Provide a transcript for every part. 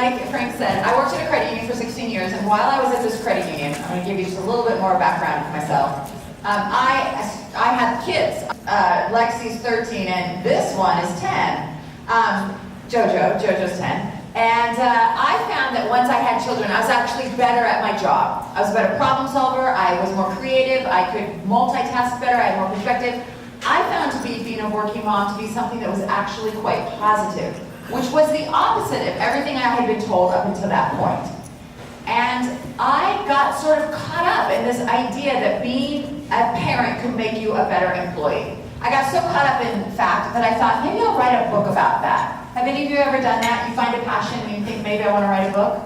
like Frank said, I worked at a credit union for 16 years, and while I was at this credit union, I'm going to give you just a little bit more background for myself. I had kids. Lexi's 13, and this one is 10. Jojo's 10. And I found that once I had children, I was actually better at my job. I was a better problem solver, I was more creative, I could multitask better, I had more perspective. I found being a working mom to be something that was actually quite positive, which was the opposite of everything I had been told up until that point. And I got sort of caught up in this idea that being a parent could make you a better employee. I got so caught up in fact that I thought, maybe I'll write a book about that. Have any of you ever done that? You find a passion and you think, maybe I want to write a book?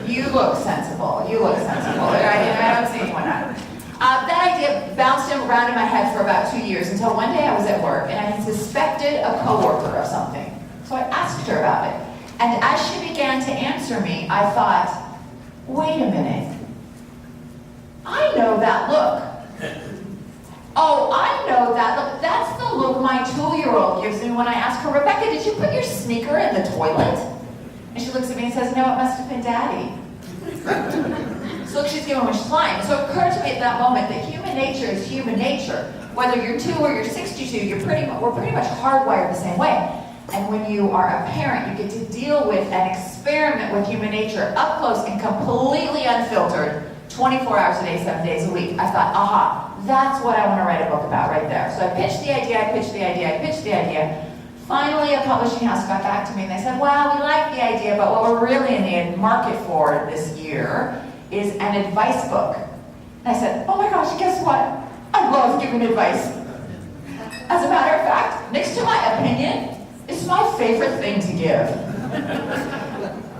You look sensible. You look sensible. I don't see anyone not. That idea bounced around in my head for about 2 years until one day I was at work and I suspected a coworker of something. So I asked her about it. And as she began to answer me, I thought, wait a minute. I know that look. Oh, I know that look. That's the look my 2-year-old gives me when I ask her, Rebecca, did you put your sneaker in the toilet? And she looks at me and says, no, it must have been Daddy. So she's giving when she's lying. So it occurred to me at that moment that human nature is human nature. Whether you're 2 or you're 62, we're pretty much hardwired the same way. And when you are a parent, you get to deal with and experiment with human nature up close and completely unfiltered, 24 hours a day, 7 days a week. I thought, aha, that's what I want to write a book about right there. So I pitched the idea. Finally, a publishing house got back to me and they said, well, we like the idea, but what we're really in the market for this year is an advice book. And I said, oh my gosh, guess what? I love giving advice. As a matter of fact, next to my opinion, it's my favorite thing to give.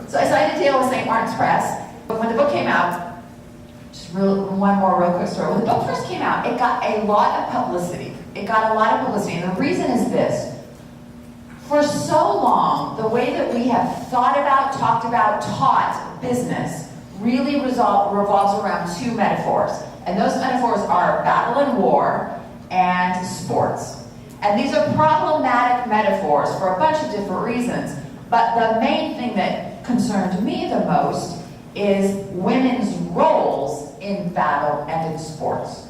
So I signed a deal with St. Martin's Press. But when the book came out, one more real quick story. When the book first came out, it got a lot of publicity. And the reason is this. For so long, the way that we have thought about, talked about, taught business really revolves around 2 metaphors. And those metaphors are battle and war and sports. And these are problematic metaphors for a bunch of different reasons. But the main thing that concerned me the most is women's roles in battle and in sports.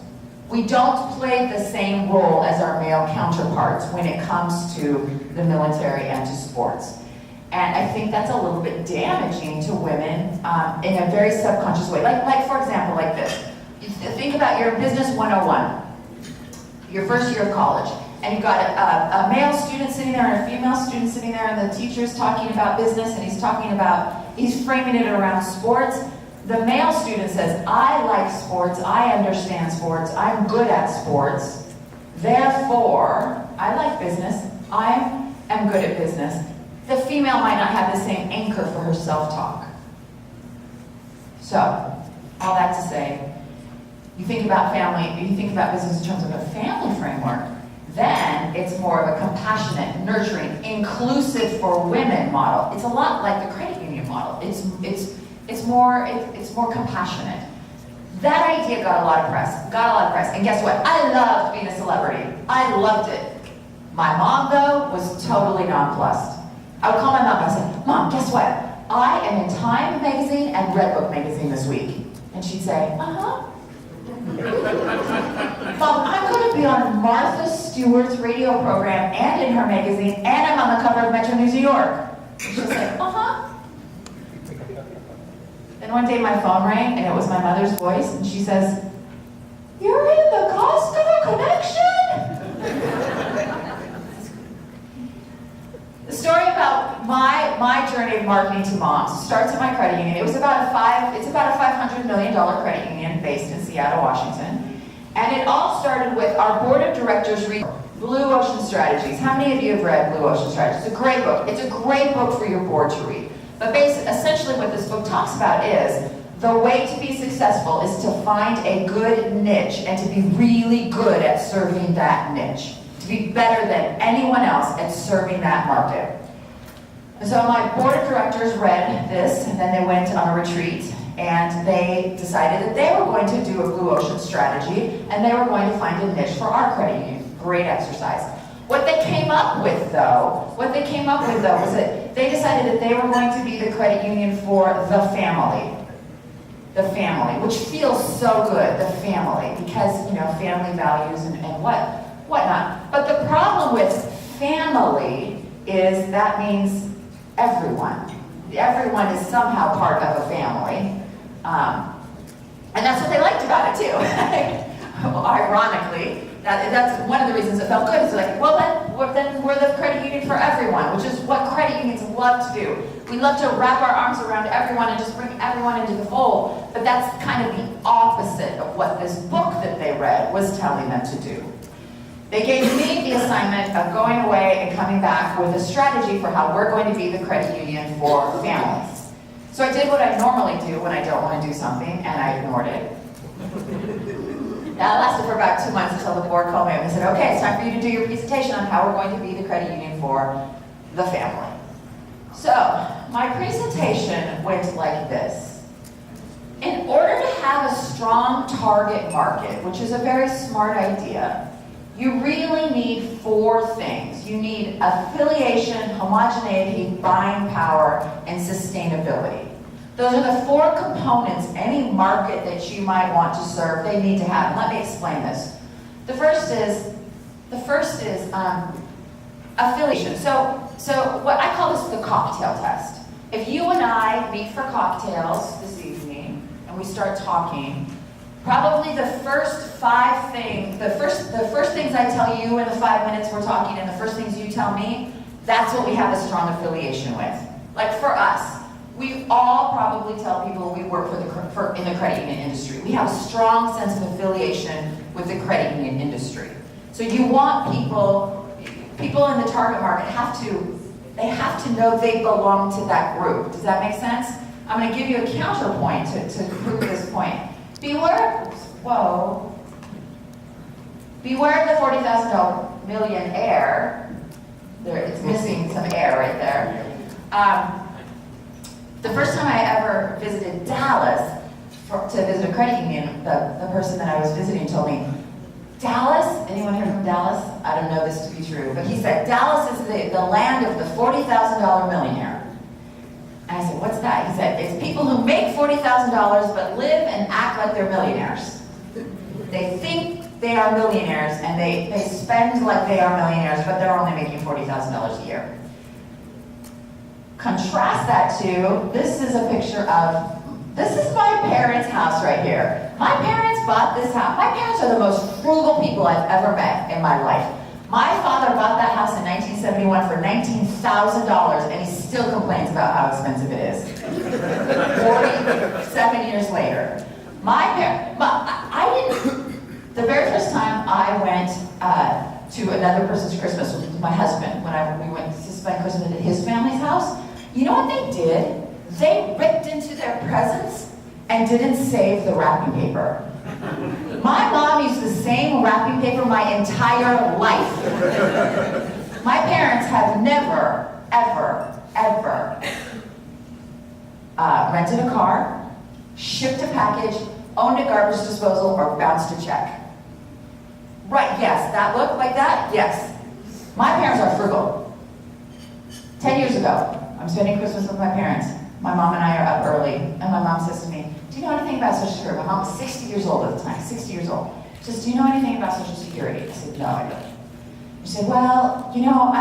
We don't play the same role as our male counterparts when it comes to the military and to sports. And I think that's a little bit damaging to women in a very subconscious way. Like for example, like this. You think about your business 101, your first year of college. And you've got a male student sitting there and a female student sitting there, and the teacher's talking about business, and he's framing it around sports. The male student says, I like sports, I understand sports, I'm good at sports, therefore, I like business, I am good at business. The female might not have the same anchor for her self-talk. So, all that to say, you think about family, you think about business in terms of a family framework, then it's more of a compassionate, nurturing, inclusive for women model. It's a lot like the credit union model. It's more compassionate. That idea got a lot of press. And guess what? I loved being a celebrity. I loved it. My mom, though, was totally nonplussed. I would call my mom and say, Mom, guess what? I am in Time magazine and Redbook magazine this week. And she'd say, uh-huh. Mom, I'm going to be on Martha Stewart's radio program and in her magazine, and I'm on the cover of Metro News New York. And she'd say, uh-huh. Then one day my phone rang, and it was my mother's voice, and she says, you're in the Costco Connection? The story about my journey of marketing to moms starts at my credit union. It's about a $500 million credit union based in Seattle, Washington. And it all started with our board of directors reading Blue Ocean Strategies. How many of you have read Blue Ocean Strategies? It's a great book. It's a great book for your board to read. But essentially what this book talks about is the way to be successful is to find a good niche and to be really good at serving that niche. To be better than anyone else at serving that market. And so my board of directors read this, and then they went on a retreat, and they decided that they were going to do a Blue Ocean strategy, and they were going to find a niche for our credit union. Great exercise. What they came up with though was that they decided that they were going to be the credit union for the family. The family, which feels so good, the family, because, you know, family values and whatnot. But the problem with family is that means everyone. Everyone is somehow part of a family. And that's what they liked about it too. Ironically, that's one of the reasons it felt good. It's like, well then we're the credit union for everyone, which is what credit unions love to do. We love to wrap our arms around everyone and just bring everyone into the fold. But that's kind of the opposite of what this book that they read was telling them to do. They gave me the assignment of going away and coming back with a strategy for how we're going to be the credit union for families. So I did what I normally do when I don't want to do something, and I ignored it. That lasted for about 2 months until the board called me and they said, okay, it's time for you to do your presentation on how we're going to be the credit union for the family. So, my presentation went like this. In order to have a strong target market, which is a very smart idea, you really need 4 things. You need affiliation, homogeneity, buying power, and sustainability. Those are the 4 components any market that you might want to serve, they need to have. Let me explain this. The first is affiliation. So what I call this the cocktail test. If you and I meet for cocktails this evening and we start talking, probably the first 5 things, the first things I tell you in the 5 minutes we're talking and the first things you tell me, that's what we have a strong affiliation with. Like for us, we all probably tell people we work in the credit union industry. We have a strong sense of affiliation with the credit union industry. So you want people in the target market have to know they belong to that group. Does that make sense? I'm going to give you a counterpoint to prove this point. Beware of the $40,000 millionaire. It's missing some air right there. The first time I ever visited Dallas to visit a credit union, the person that I was visiting told me, Dallas, anyone here from Dallas? I don't know this to be true, but he said, Dallas is the land of the $40,000 millionaire. And I said, what's that? He said, it's people who make $40,000 but live and act like they're millionaires. They think they are millionaires and they spend like they are millionaires, but they're only making $40,000 a year. Contrast that to, this is a picture of, this is my parents' house right here. My parents bought this house. My parents are the most frugal people I've ever met in my life. My father bought that house in 1971 for $19,000 and he still complains about how expensive it is. 47 years later. The very first time I went to another person's Christmas with my husband, when we went to spend Christmas at his family's house, you know what they did? They ripped into their presents and didn't save the wrapping paper. My mom used the same wrapping paper my entire life. My parents have never, ever, ever rented a car, shipped a package, owned a garbage disposal, or bounced a check. Right, yes, that looked like that? Yes. My parents are frugal. 10 years ago, I'm spending Christmas with my parents. My mom and I are up early, and my mom says to me, do you know anything about Social Security? My mom was 60 years old at the time, 60 years old. She says, do you know anything about Social Security? I said, no, I don't. She said, well, you know,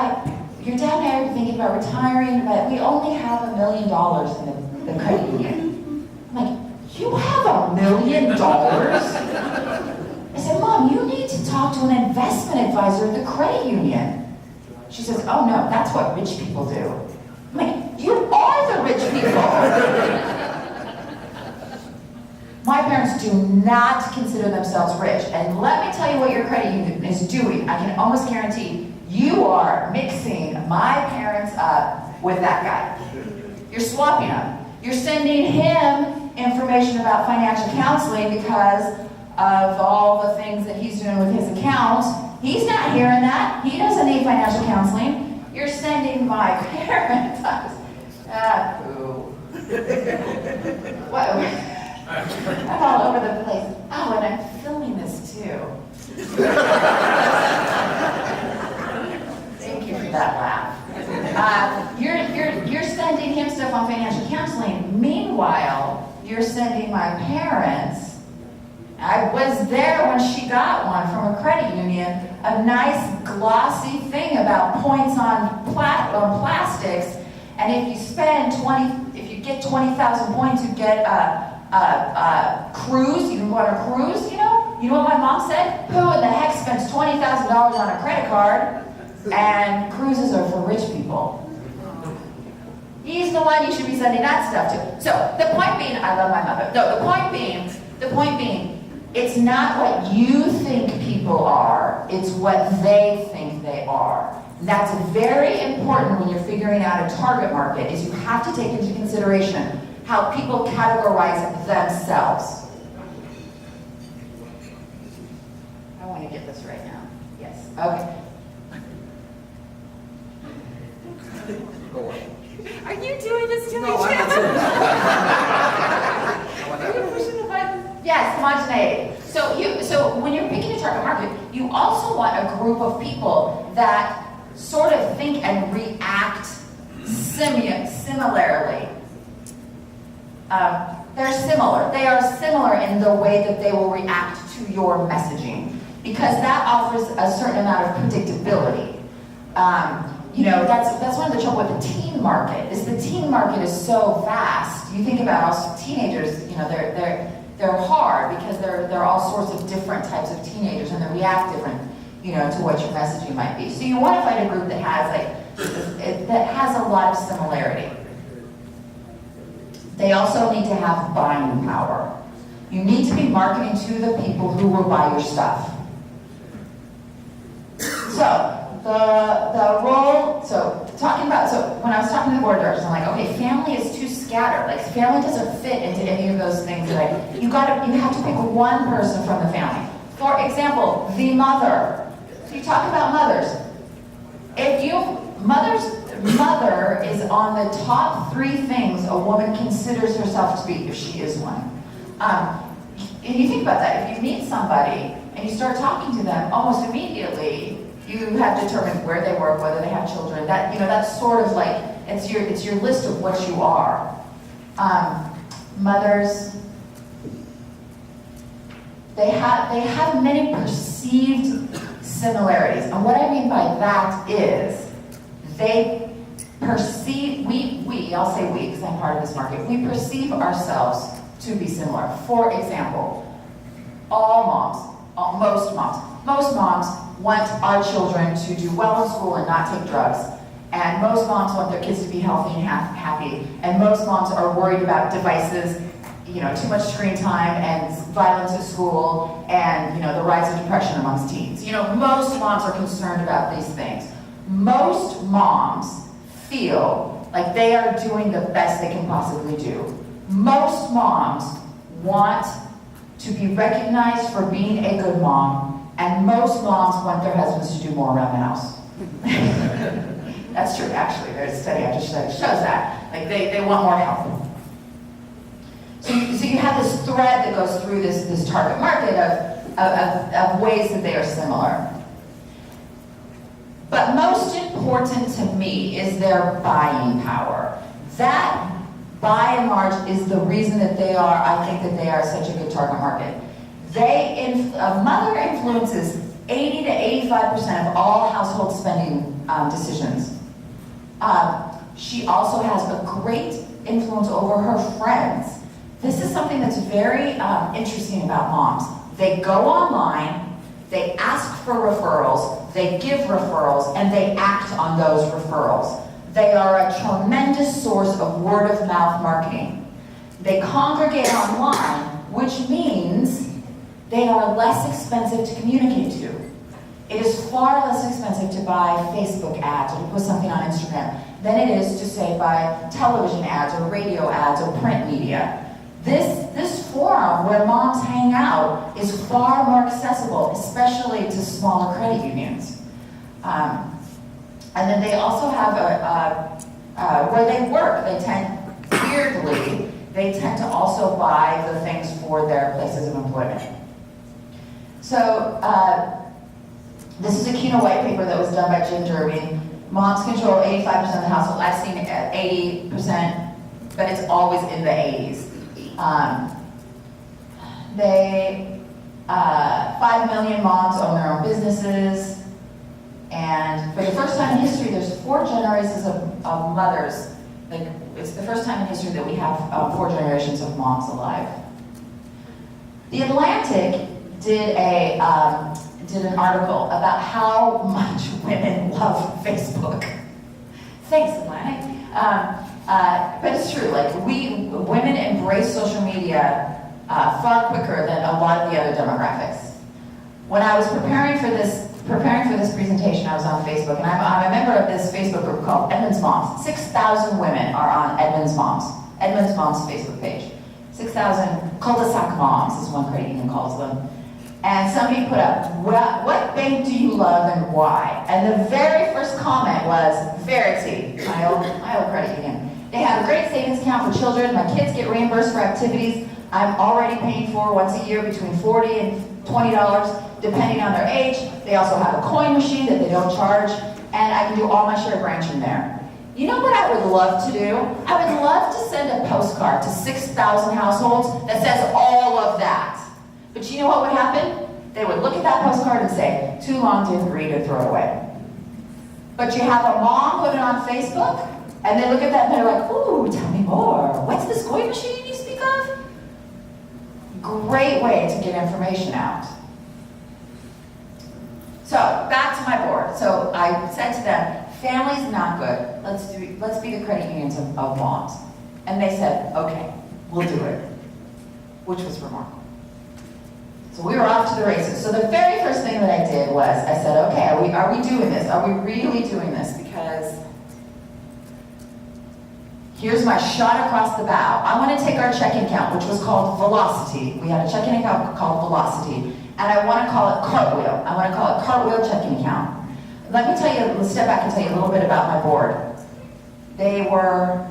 your dad and I are thinking about retiring, but we only have $1 million in the credit union. I'm like, you have $1 million? I said, Mom, you need to talk to an investment advisor at the credit union. She says, oh no, that's what rich people do. I'm like, you are the rich people. My parents do not consider themselves rich. And let me tell you what your credit union is doing. I can almost guarantee you are mixing my parents up with that guy. You're swapping them. You're sending him information about financial counseling because of all the things that he's doing with his account. He's not hearing that. He doesn't need financial counseling. You're sending my parents. What? I'm all over the place. Oh, and I'm filming this too. you're sending my parents, I was there when she got one from a credit union, a nice glossy thing about points on plastics, and if you spend if you get 20,000 points, you get a cruise. You can go on a cruise, you know? You know what my mom said? Who in the heck spends $20,000 on a credit card? And cruises are for rich people. He's the one you should be sending that stuff to. So the point being, I love my mother. No, the point being, it's not what you think people are, it's what they think they are. And that's very important when you're figuring out a target market, is you have to take into consideration how people categorize themselves. I want to get this right now. Yes, okay. Go on. Are you doing this to me, No, I'm not doing Are you pushing the button? Yes, homogeneity. So when you're picking a target market, you also want a group of people that sort of think and react similarly. They're similar. They are similar in the way that they will react to your messaging, because that offers a certain amount of predictability. You know, that's one of the trouble with the teen market, is the teen market is so vast. You think about also teenagers, you know, they're hard because they're all sorts of different types of teenagers, and they react different, you know, to what your messaging might be. So you want to find a group that has a lot of similarity. They also need to have buying power. You need to be marketing to the people who will buy your stuff. So the role, so when I was talking to the board of directors, I'm like, okay, family is too scattered. Like, family doesn't fit into any of those things. That you have to pick one person from the family. For example, the mother. So you talk about mothers. Mother is on the top 3 things a woman considers herself to be, if she is one. And you think about that. If you meet somebody and you start talking to them, almost immediately you have determined where they work, whether they have children. That, you know, that's sort of like it's your list of what you are. Mothers, they have many perceived similarities, and what I mean by that is they perceive, I'll say we because I'm part of this market, we perceive ourselves to be similar. For example, most moms want our children to do well in school and not take drugs, and most moms want their kids to be healthy and happy, and most moms are worried about devices, you know, too much screen time and violence at school, and, you know, the rise of depression amongst teens. You know, most moms are concerned about these things. Most moms feel like they are doing the best they can possibly do. Most moms want to be recognized for being a good mom, and most moms want their husbands to do more around the house. That's true, actually. There's a study I just showed shows that. Like, they want more help. So you have this thread that goes through this target market of ways that they are similar. But most important to me is their buying power. That, by and large, is the reason that I think that they are such a good target market. A mother influences 80 to 85% of all household spending decisions. She also has a great influence over her friends. This is something that's very interesting about moms. They go online, they ask for referrals, they give referrals, and they act on those referrals. They are a tremendous source of word-of-mouth marketing. They congregate online, which means they are less expensive to communicate to. It is far less expensive to buy Facebook ads or to put something on Instagram than it is to, say, buy television ads or radio ads or print media. This forum where moms hang out is far more accessible, especially to smaller credit unions. And then they also have where they work, weirdly, they tend to also buy the things for their places of employment. So this is a CUNA white paper that was done by Jim Derby. Moms control 85% of the household. I've seen 80%, but it's always in the 80s. 5 million moms own their own businesses, and for the first time in history, there's 4 generations of mothers. Like, it's the first time in history that we have 4 generations of moms alive. The Atlantic did an article about how much women love Facebook. Thanks, Atlantic. But it's true, like women embrace social media far quicker than a lot of the other demographics. When I was preparing for this presentation, I was on Facebook, and I'm a member of this Facebook group called Edmund's Moms. 6,000 women are on Edmund's Moms Facebook page. 6,000 cul-de-sac moms is one credit union calls them. And somebody put up, what bank do you love and why? And the very first comment was, Verity, my old credit union. They have a great savings account for children. My kids get reimbursed for activities I'm already paying for once a year between $40 and $20, depending on their age. They also have a coin machine that they don't charge, and I can do all my share branching there. You know what I would love to do? I would love to send a postcard to 6,000 households that says all of that. But you know what would happen? They would look at that postcard and say, too long, didn't read it, throw it away. But you have a mom put it on Facebook, and they look at that and they're like, ooh, tell me more. What's this coin machine you speak of? Great way to get information out. So, back to my board. So I said to them, family's not good. Let's be the credit unions of moms. And they said, okay, we'll do it. Which was remarkable. So we were off to the races. So the very first thing that I did was, I said, okay, are we doing this? Are we really doing this? Because here's my shot across the bow. I want to take our checking account, which was called Velocity. We had a checking account called Velocity, and I want to call it Cartwheel. I want to call it Cartwheel Checking Account. Let me tell you, let's step back and tell you a little bit about my board. They were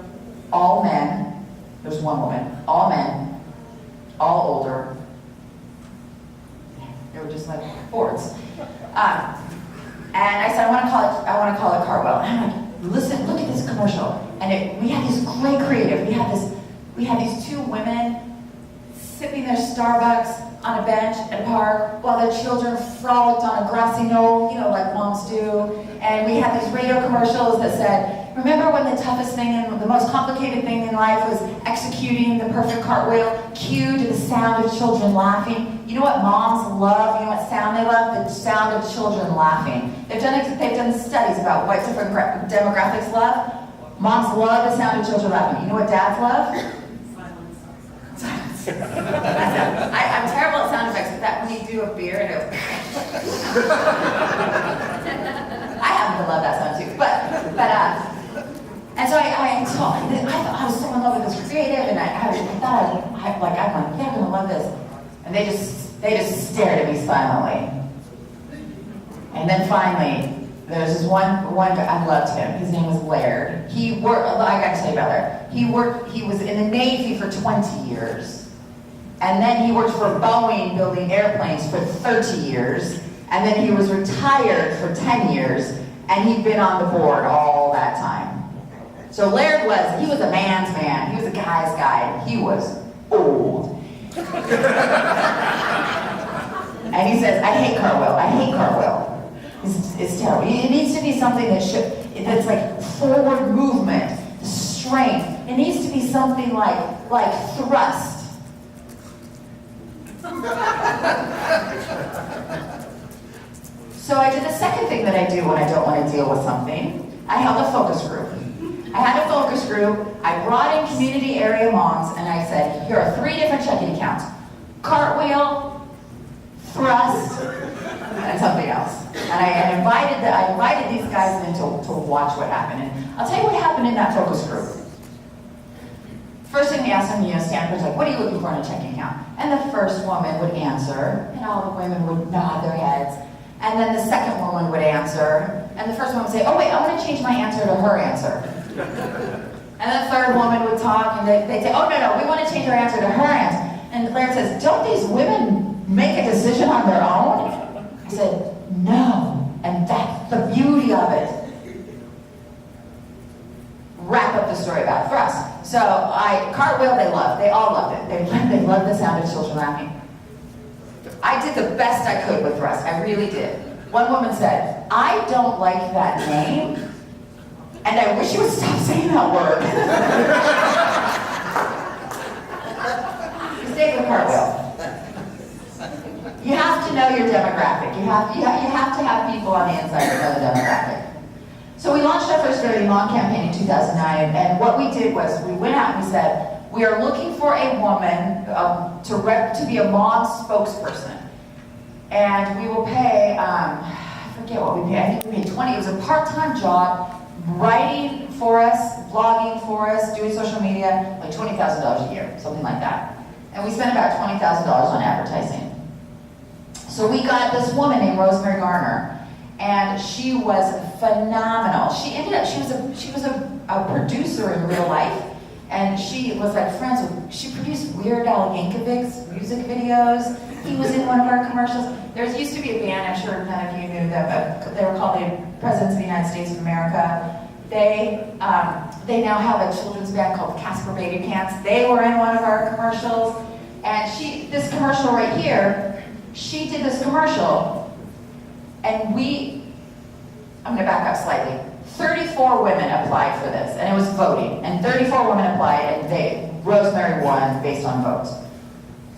all men. There's one woman. All men, all older. They were just like boards. And I said, I want to call it Cartwheel. And I'm like, listen, look at this commercial. And we had this great creative. We had these 2 women sipping their Starbucks on a bench at a park while their children frolicked on a grassy knoll, you know, like moms do. And we had these radio commercials that said, remember when the toughest thing and the most complicated thing in life was executing the perfect cartwheel, cue to the sound of children laughing? You know what moms love? You know what sound they love? The sound of children laughing. They've done studies about what different demographics love. Moms love the sound of children laughing. You know what dads love? Silence. I'm terrible at sound effects, but that when you do a beer and I happen to love that sound too. And so I was so in love with this creative, and I thought I'm like, they're gonna love this. And they just stared at me silently. And then finally, there's this one guy, I loved him. His name was Laird. I got to tell you about Laird. He was in the Navy for 20 years. And then he worked for Boeing building airplanes for 30 years. And then he was retired for 10 years. And he'd been on the board all that time. So Laird he was a man's man. He was a guy's guy. He was old. And he says, I hate Cartwheel. It's terrible. It needs to be something that's like forward movement, strength. It needs to be something like thrust. So I did the second thing that I do when I don't want to deal with something. I held a focus group. I had a focus group. I brought in community area moms, and I said, here are 3 different checking accounts: Cartwheel, Thrust, and something else. And I invited these guys in to watch what happened. And I'll tell you what happened in that focus group. First thing we asked them, Stanford's like, what are you looking for in a checking account? And the first woman would answer, and all the women would nod their heads. And then the second woman would answer, and the first one would say, oh wait, I want to change my answer to her answer. And the third woman would talk, and they'd say, oh no, we want to change our answer to her answer. And Claire says, don't these women make a decision on their own? I said, no, and that's the beauty of it. Wrap up the story about Thrust. So cartwheel they loved. They all loved it. They loved the sound of children laughing. I did the best I could with Russ. I really did. One woman said, "I don't like that name, and I wish you would stop saying that word." Stay with cartwheel. You have to know your demographic. You have to have people on the inside that know the demographic. So we launched our first very long campaign in 2009, and what we did was we went out and we said, we are looking for a woman to be a mom spokesperson. And we will pay, I forget what we paid, I think we paid 20, it was a part-time job, writing for us, blogging for us, doing social media, like $20,000 a year, something like that. And we spent about $20,000 on advertising. So we got this woman named Rosemary Garner, and she was phenomenal. She ended up, she was a producer in real life, and she was like friends with, she produced Weird Al Yankovic's music videos. He was in one of our commercials. There used to be a band, I'm sure none of you knew them, they were called the Presidents of the United States of America. They now have a children's band called Casper Baby Pants. They were in one of our commercials. And this commercial right here, she did this commercial, and I'm gonna back up slightly. 34 women applied for this, and it was voting, and 34 women applied, and Rosemary won based on votes.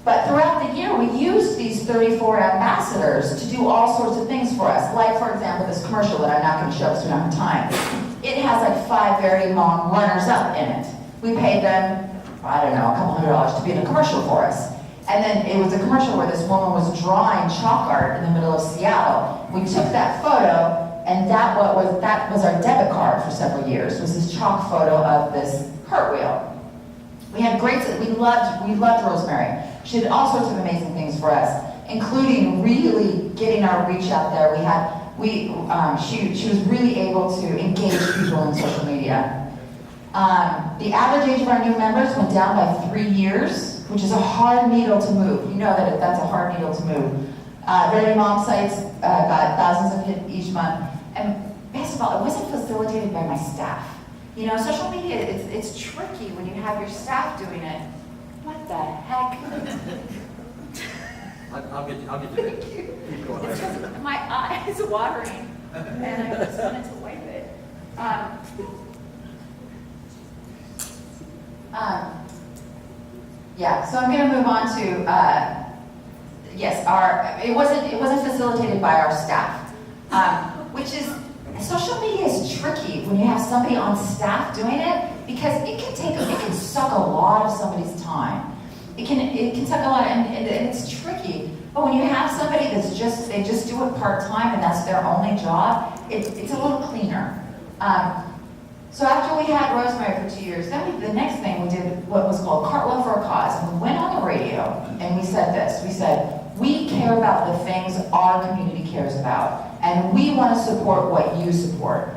But throughout the year, we used these 34 ambassadors to do all sorts of things for us. Like, for example, this commercial that I'm not gonna show because we don't have time. It has like 5 very long runners-up in it. We paid them, I don't know, a couple $100 to be in a commercial for us. And then it was a commercial where this woman was drawing chalk art in the middle of Seattle. We took that photo, and that was our debit card for several years, was this chalk photo of this cartwheel. We had we loved Rosemary. She did all sorts of amazing things for us, including really getting our reach out there. She was really able to engage people in social media. The average age of our new members went down by 3 years, which is a hard needle to move. You know that that's a hard needle to move. Ready Mom sites got thousands of hits each month. And best of all, it wasn't facilitated by my staff. You know, social media, it's tricky when you have your staff doing it. What the heck? I'll get you. Keep going. It's just my eyes watering, and I just wanted to wipe it. Yeah, so I'm going to move on to yes, it wasn't facilitated by our staff, which is, social media is tricky when you have somebody on staff doing it, because it can suck a lot of somebody's time. It can suck a lot, and it's tricky. But when you have somebody they just do it part-time and that's their only job, it's a little cleaner. So after we had Rosemary for 2 years, then the next thing we did what was called Cartwheel for a Cause. And we went on the radio and we said this. We said, we care about the things our community cares about, and we want to support what you support.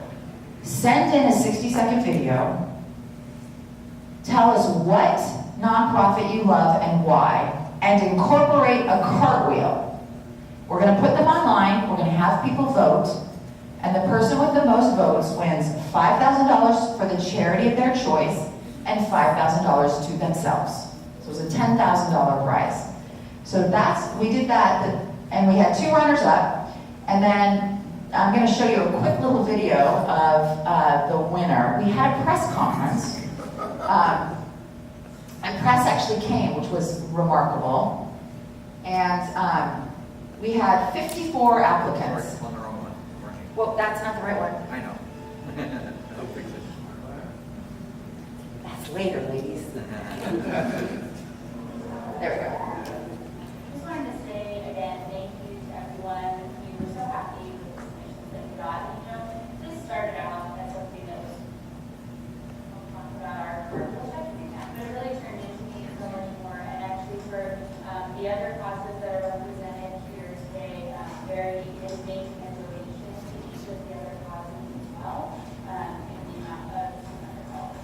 Send in a 60-second video. Tell us what nonprofit you love and why, and incorporate a cartwheel. We're going to put them online. We're going to have people vote. And the person with the most votes wins $5,000 for the charity of their choice and $5,000 to themselves. So it was a $10,000 prize. So we did that, and we had 2 runners-up. And then I'm going to show you a quick little video of the winner. We had a press conference, and press actually came, which was remarkable. And we had 54 applicants. On the wrong one. Well, that's not the right one. I know. I'll fix it. That's later, ladies. There we go. Just wanted to say again, thank you to everyone. We were so happy with the submissions that we got. You know, this started out as something that was talk about our commercial checking account, but it really turned into being so much more. And actually, for the other causes that are represented here today, very intimate and donation to each of the other causes as well, and the amount of dollars.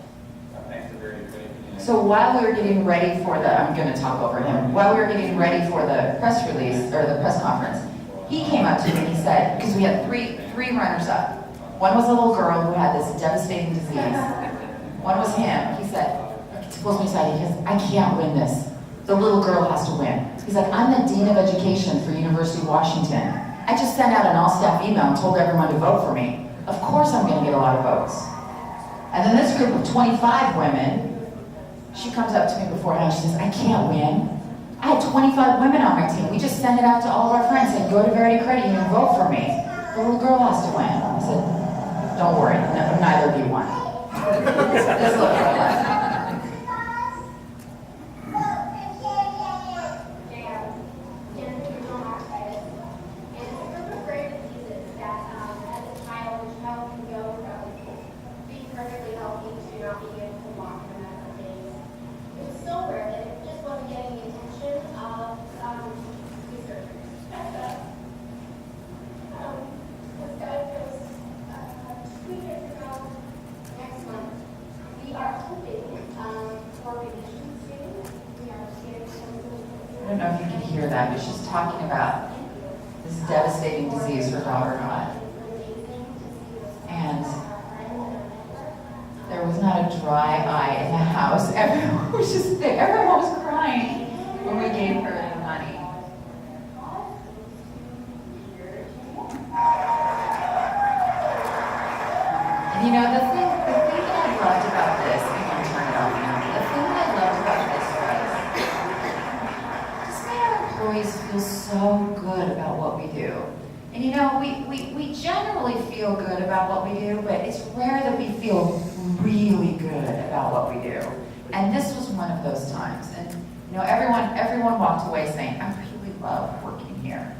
Thanks to very great. So while we were getting ready for I'm going to talk over him, while we were getting ready for the press release, or the press conference, he came up to me and he said, because we had three runners-up. One was a little girl who had this devastating disease. One was him. He said, pulls me aside, he goes, I can't win this. The little girl has to win. He's like, I'm the Dean of Education for University of Washington. I just sent out an all-staff email and told everyone to vote for me. Of course I'm gonna get a lot of votes. And then this group of 25 women, she comes up to me beforehand, she says, I can't win. I had 25 women on my team. We just sent it out to all of our friends saying, go to Verity Credit Union and vote for me. The little girl has to win. I said, don't worry, neither of you won. This little girl. I don't know if you can hear that, but she's talking about this devastating disease her daughter got. And there was not a dry eye in the house. Everyone was just there. Everyone was crying when we gave her the money. And you know, the thing that I loved about this, I'm going to turn it off now. The thing that I loved about this was, this made our employees feel so good about what we do. And you know, we generally feel good about what we do, but it's rare that we feel really good about what we do. And this was one of those times. And you know, everyone walked away saying, I really love working here.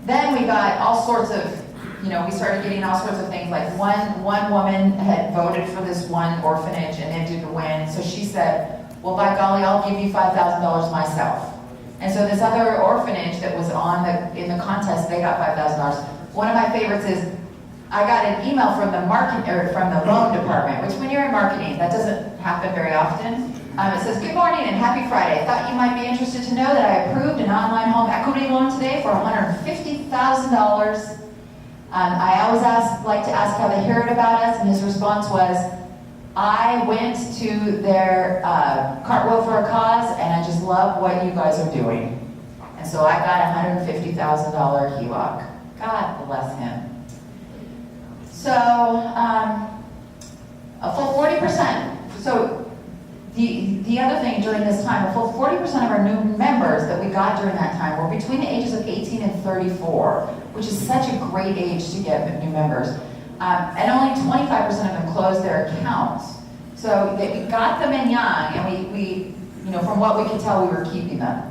Then we got all sorts of, you know, we started getting all sorts of things. Like one woman had voted for this one orphanage and it didn't win. So she said, well, by golly, I'll give you $5,000 myself. And so this other orphanage that was in the contest, they got $5,000. One of my favorites is, I got an email from the loan department, which when you're in marketing, that doesn't happen very often. It says, good morning and happy Friday. I thought you might be interested to know that I approved an online home equity loan today for $150,000. I always like to ask how they heard about us, and his response was, I went to their Cartwheel for a Cause, and I just love what you guys are doing. And so I got a $150,000 HELOC. God bless him. So a full 40%. So the other thing during this time, a full 40% of our new members that we got during that time were between the ages of 18 and 34, which is such a great age to get new members. And only 25% of them closed their accounts. So we got them in young, and we, you know, from what we could tell, we were keeping them.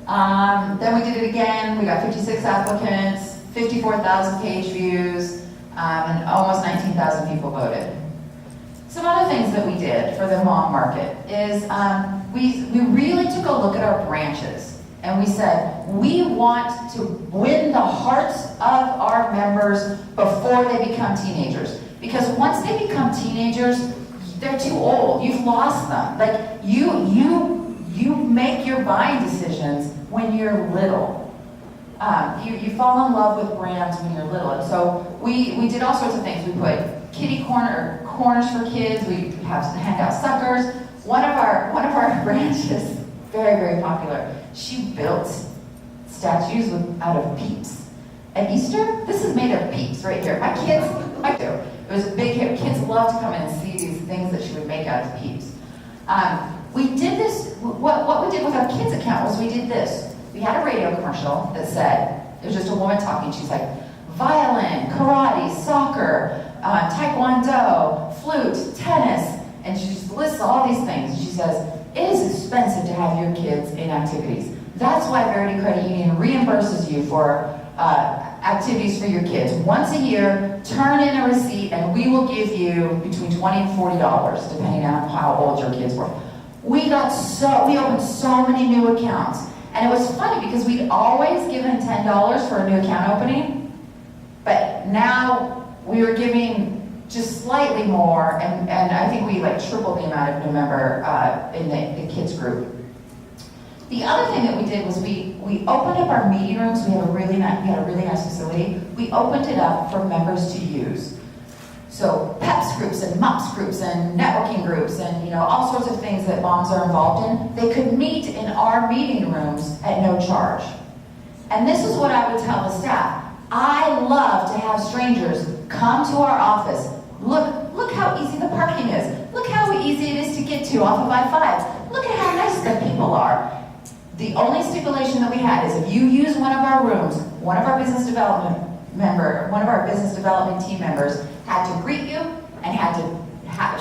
Then we did it again. We got 56 applicants, 54,000 page views, and almost 19,000 people voted. Some other things that we did for the mom market is we really took a look at our branches. And we said, we want to win the hearts of our members before they become teenagers. Because once they become teenagers, they're too old. You've lost them. Like, you make your buying decisions when you're little. You fall in love with brands when you're little. And so we did all sorts of things. We put kitty corners for kids. We have hand out suckers. One of our branches, very, very popular, she built statues out of peeps. At Easter, this is made of peeps right here. My kids, I do. It was a big hit. Kids love to come in and see these things that she would make out of peeps. We did this, what we did with our kids' account was we did this. We had a radio commercial that said, it was just a woman talking. She's like, violin, karate, soccer, taekwondo, flute, tennis, and she just lists all these things. She says, it is expensive to have your kids in activities. That's why Verity Credit Union reimburses you for activities for your kids. Once a year, turn in a receipt, and we will give you between $20 and $40, depending on how old your kids were. We opened so many new accounts. And it was funny because we'd always given $10 for a new account opening, but now we were giving just slightly more, and I think we like tripled the amount of new member in the kids group. The other thing that we did was we opened up our meeting rooms. We had a really nice facility. We opened it up for members to use. So PEPS groups and MUPS groups and networking groups and all sorts of things that moms are involved in, they could meet in our meeting rooms at no charge. And this is what I would tell the staff. I love to have strangers come to our office. Look how easy the parking is. Look how easy it is to get to off of I-5. Look at how nice the people are. The only stipulation that we had is if you use one of our rooms, one of our business development team members had to greet you and had to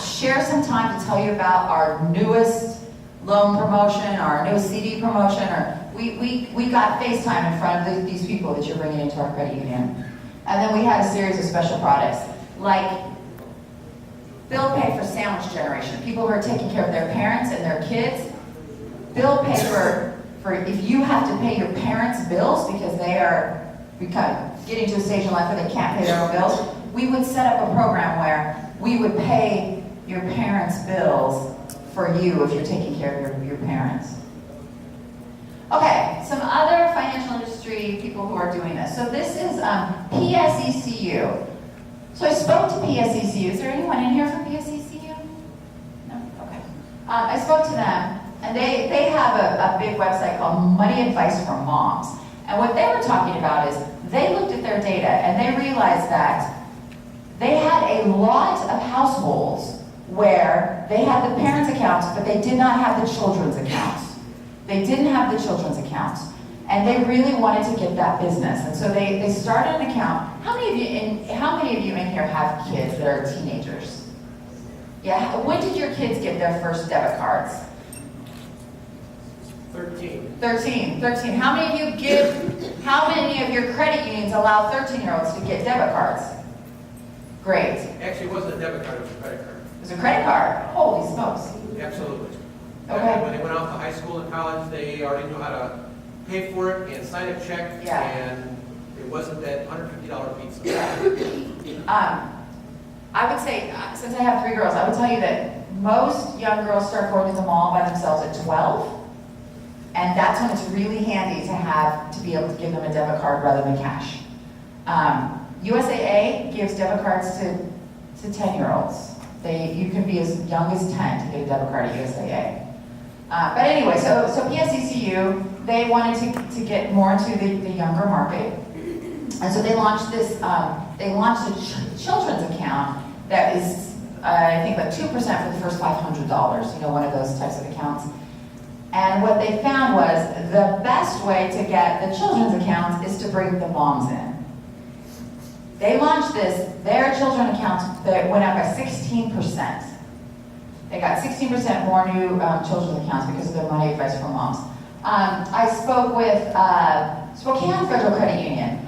share some time to tell you about our newest loan promotion, our newest CD promotion, or we got FaceTime in front of these people that you're bringing into our credit union. And then we had a series of special products, like bill pay for sandwich generation. People who are taking care of their parents and their kids. Bill pay for if you have to pay your parents' bills because they are getting to a stage in life where they can't pay their own bills. We would set up a program where we would pay your parents' bills for you if you're taking care of your parents. Okay, some other financial industry people who are doing this. So this is PSECU. So I spoke to PSECU. Is there anyone in here from PSECU? No? Okay. I spoke to them, and they have a big website called Money Advice for Moms. And what they were talking about is they looked at their data and they realized that they had a lot of households where they had the parents' accounts, but they did not have the children's accounts. They didn't have the children's accounts. And they really wanted to get that business. And so they started an account. How many of you in here have kids that are teenagers? Yeah, when did your kids get their first debit cards? 13. How many of your credit unions allow 13-year-olds to get debit cards? Great. Actually, it wasn't a debit card, it was a credit card. It was a credit card. Holy smokes. Absolutely. Okay. When they went off to high school and college, they already knew how to pay for it and sign a check, Yeah. and it wasn't that $150 pizza. I would say, since I have 3 girls, I would tell you that most young girls start going to the mall by themselves at 12. And that's when it's really handy to be able to give them a debit card rather than cash. USAA gives debit cards to 10-year-olds. You can be as young as 10 to get a debit card at USAA. But anyway, so PSECU, they wanted to get more into the younger market. And so they launched this, they launched a children's account that is, I think, about 2% for the first $500, one of those types of accounts. And what they found was the best way to get the children's accounts is to bring the moms in. They launched their children's accounts that went up by 16%. They got 16% more new children's accounts because of their Money Advice for Moms. I spoke with Spokane Federal Credit Union,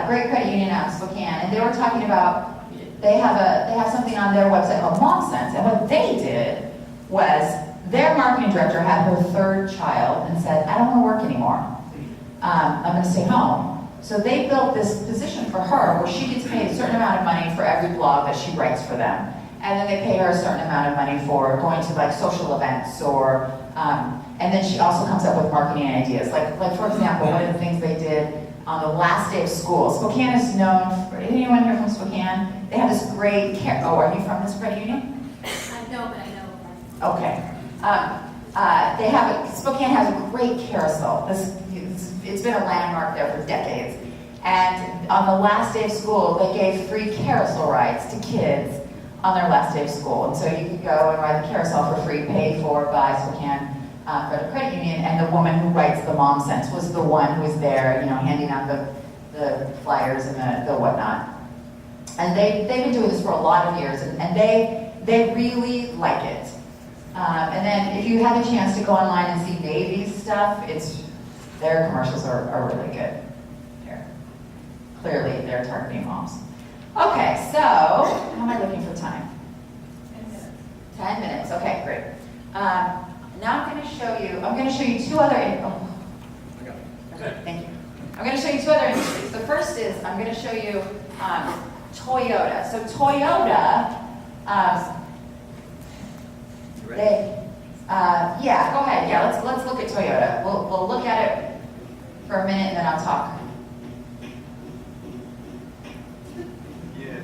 great credit union out in Spokane, and they were talking about, they have something on their website called Mom Sense, and what they did was, their marketing director had her 3rd child and said, I don't want to work anymore. I'm going to stay home. So they built this position for her where she gets paid a certain amount of money for every blog that she writes for them. And then they pay her a certain amount of money for going to like social events or, and then she also comes up with marketing ideas. Like for example, one of the things they did on the last day of school. Spokane is known for, anyone here from Spokane? They have this great, are you from this credit union? No, but I know. Okay. Spokane has a great carousel. It's been a landmark there for decades. And on the last day of school, they gave free carousel rides to kids on their last day of school. And so you could go and ride the carousel for free, paid for by Spokane Federal Credit Union. And the woman who writes the Mom Sense was the one who was there, handing out the flyers and the whatnot. And they've been doing this for a lot of years, and they really like it. And then if you have the chance to go online and see Navy's stuff, their commercials are really good. Clearly, they're targeting moms. Okay, so how am I looking for time? 10 minutes. 10 minutes. Okay, great. Now I'm going to show you 2 other. Okay, thank you. I'm going to show you 2 other industries. The first is I'm going to show you Toyota. So Toyota. Yeah, go ahead. Yeah, let's look at Toyota. We'll look at it for a minute and then I'll talk. Yeah.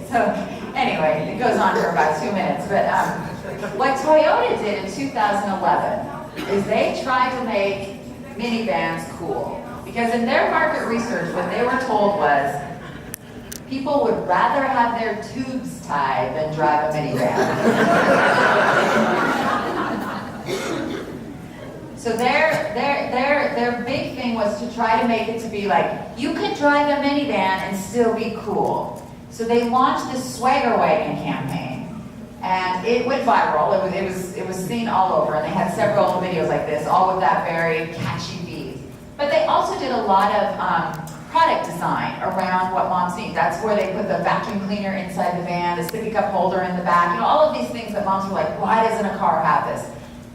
So anyway, it goes on for about 2 minutes, but what Toyota did in 2011 is they tried to make minivans cool. Because in their market research, what they were told was people would rather have their tubes tied than drive a minivan. So their big thing was to try to make it to be like, you could drive a minivan and still be cool. So they launched this Swagger Wagon campaign, and it went viral. It was seen all over, and they had several videos like this, all with that very catchy beat. But they also did a lot of product design around what moms need. That's where they put the vacuum cleaner inside the van, the sippy cup holder in the back, all of these things that moms were like, why doesn't a car have this?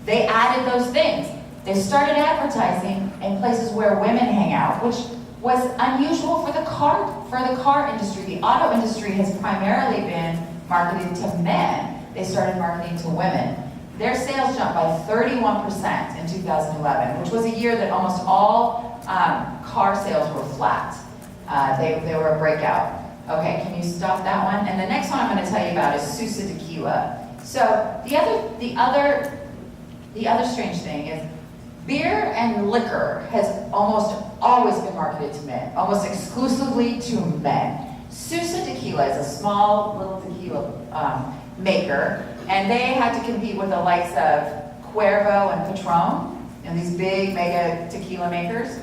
They added those things. They started advertising in places where women hang out, which was unusual for the car industry. The auto industry has primarily been marketed to men. They started marketing to women. Their sales jumped by 31% in 2011, which was a year that almost all car sales were flat. They were a breakout. Okay, can you stop that one? And the next one I'm going to tell you about is Sousa Tequila. So the other strange thing is beer and liquor has almost always been marketed to men, almost exclusively to men. Sousa Tequila is a small little tequila maker, and they had to compete with the likes of Cuervo and Patron, and these big mega tequila makers.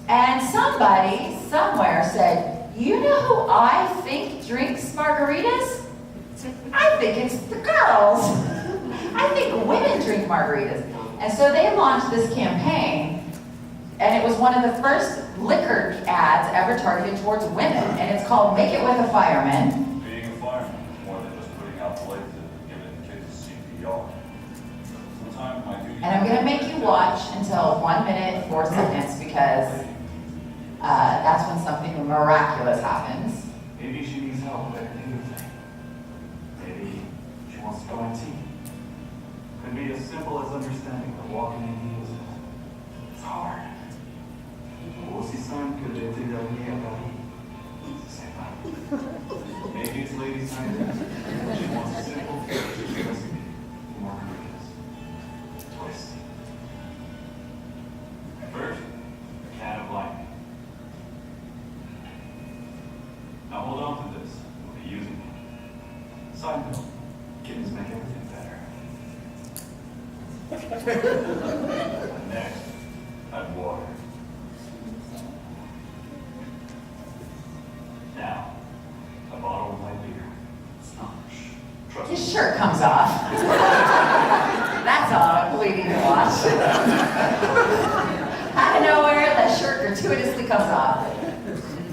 And somebody somewhere said, you know who I think drinks margaritas? I think it's the girls. I think women drink margaritas. And so they launched this campaign, and it was one of the first liquor ads ever targeted towards women, and it's called Make It With a Fireman. Being a fireman is more than just putting out the lights and giving kids CPR. Sometimes my duty. And I'm going to make you watch until 1 minute, 4 seconds, because that's when something miraculous happens. Maybe she needs help with anything. Maybe she wants to go on tea. Could be as simple as understanding that walking in heels is hard. Aussi simple que d'été dernier à Paris. C'est pas. Maybe it's ladies' night. She wants a simple recipe for margaritas. Twist. First, a can of lime. Now hold on to this. We'll be using it. Side note, kittens make everything better. Next, add water. Now, a bottle of light beer. Trust His me. shirt comes off. That's all we need to watch. Out of nowhere, that shirt gratuitously comes off.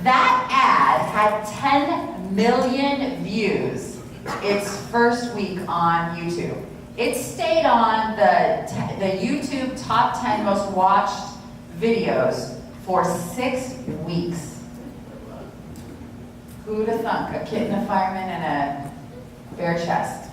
That ad had 10 million views its first week on YouTube. It stayed on the YouTube top 10 most watched videos for 6 weeks. Who'd have thunk? A kitten, a fireman, and a bare chest.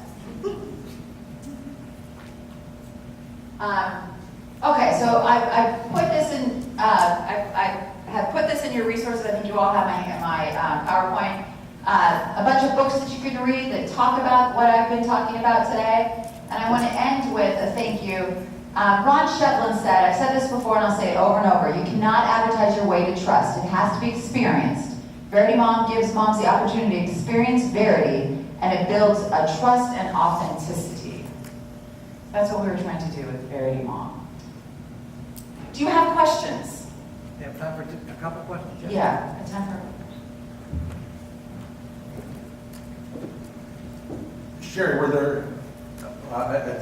Okay, so I put this in. I have put this in your resources. I think you all have my PowerPoint. A bunch of books that you can read that talk about what I've been talking about today. And I want to end with a thank you. Ron Shetland said, I've said this before and I'll say it over and over, you cannot advertise your way to trust. It has to be experienced. Verity Mom gives moms the opportunity to experience Verity, and it builds a trust and authenticity. That's what we were trying to do with Verity Mom. Do you have questions? You have time for a couple of questions, Jeff? Yeah, a time for. Sherry, were there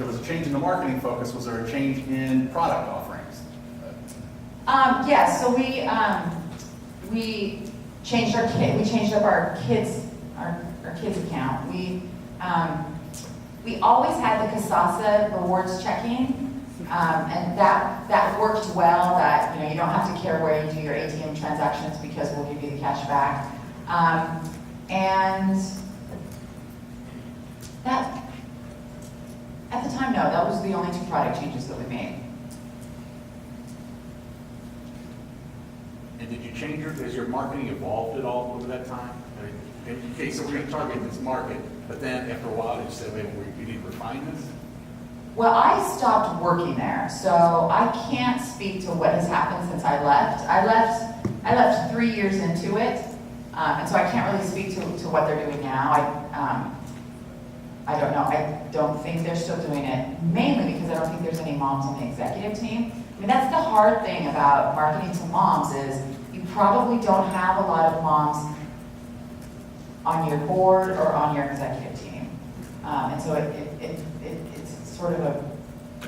was a change in the marketing focus, was there a change in product offerings? Yes, so we changed our kit. We changed up our kids account. We always had the Kasasa rewards checking, and that worked well. That you don't have to care where you do your ATM transactions because we'll give you the cash back. And that, at the time, no, that was the only 2 product changes that we made. And did you change has your marketing evolved at all over that time? I mean, okay, so we're going to target this market, but then after a while, you said, wait, we need refinements? Well, I stopped working there, so I can't speak to what has happened since I left. I left 3 years into it, and so I can't really speak to what they're doing now. I don't know. I don't think they're still doing it, mainly because I don't think there's any moms on the executive team. I mean, that's the hard thing about marketing to moms is you probably don't have a lot of moms on your board or on your executive team. And so it's sort of a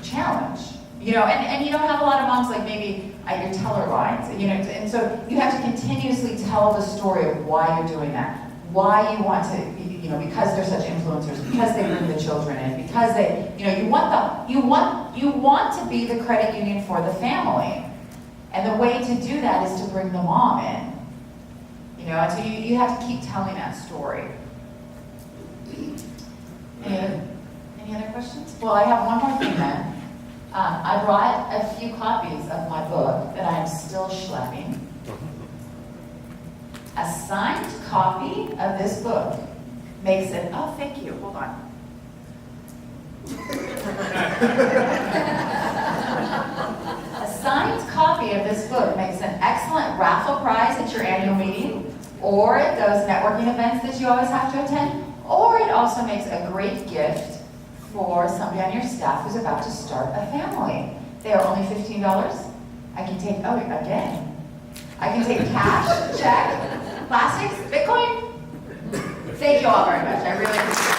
challenge. You know, and you don't have a lot of moms like maybe at your teller lines, you know, and so you have to continuously tell the story of why you're doing that, why you want to, you know, because they're such influencers, because they bring the children in, because they, you know, you want to be the credit union for the family, and the way to do that is to bring the mom in, you know, and so you have to keep telling that story. Any other questions? Well, I have one more thing then. I brought a few copies of my book that I'm still schlepping. A signed copy of this book makes it, oh, thank you, hold on. A signed copy of this book makes an excellent raffle prize at your annual meeting, or at those networking events that you always have to attend, or it also makes a great gift for somebody on your staff who's about to start a family. They are only $15. I can take, oh, again, I can take cash, check, plastics, Bitcoin. Thank you all very much. I really appreciate it.